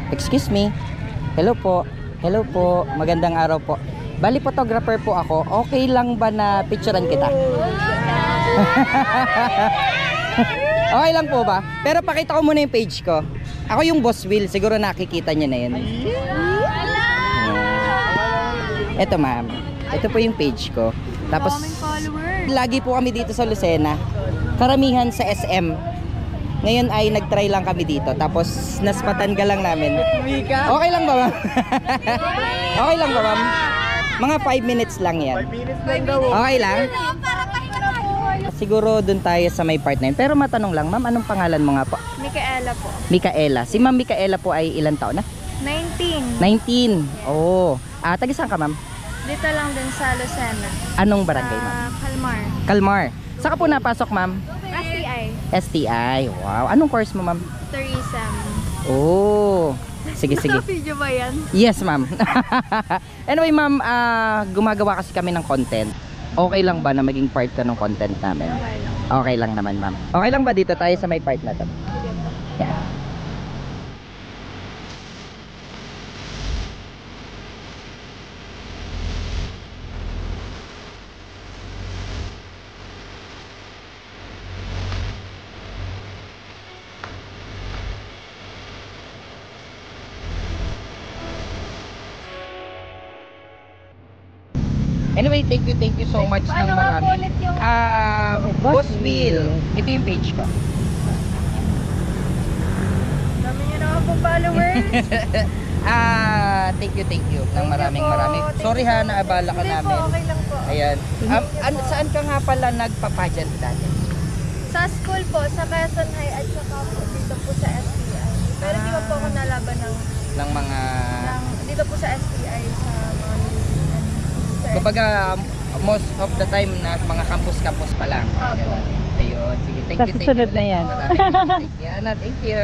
Excuse me. Hello po. Hello po. Magandang araw po. Bali photographer po ako. Okay lang ba na picturean kita? Okay lang po ba? Pero pakita ko muna yung page ko. Ako yung Boss Will. Siguro nakikita niyo na yun. Ito ma'am. Ito po yung page ko. Tapos lagi po kami dito sa Lucena. Karamihan sa SM. Ngayon ay nagtry lang kami dito. Tapos naspatan ka lang namin. Okay lang ba ma'am? Okay lang ba ma'am? Mga 5 minutes lang yan. 5 minutes lang daw. Okay lang? Siguro dun tayo sa may part na yun. Pero matanong lang ma'am, anong pangalan mo nga po? Micaela po. Micaela. Si ma'am Micaela po ay ilang taon na? 19. 19. Oo. Taga saan ka ma'am? Dito lang din sa Lucena. Anong barangay ma'am? Kalmar. Kalmar. Saan ka po napasok ma'am? STI. STI. Wow. Anong course mo ma'am? Tourism. Oh. Sige, sige. Video ba yan? Yes ma'am. Anyway ma'am, gumagawa kasi kami ng content. Okay lang ba na maging part ka ng content namin? Okay lang. Okay lang naman ma'am. Okay lang ba dito tayo sa may part na to? Yeah. Anyway, thank you so much ng marami. Boss Will. Ito yung page ko. Dami nyo naman pong followers. Thank you ng maraming. Sorry ha, naabala ka Hindi namin. po, okay lang po. Ayan. Saan ka nga pala nagpa-pageant dati? Sa school po, sa Quezon High at saka po dito po sa STI. Pero di ba po ako nalaban Ng mga... dito po sa STI sa mga Kumbaga, most of the time na mga campus pa lang. Opo. Ayun. Sige, thank you. Sa susunod na yan. Thank you.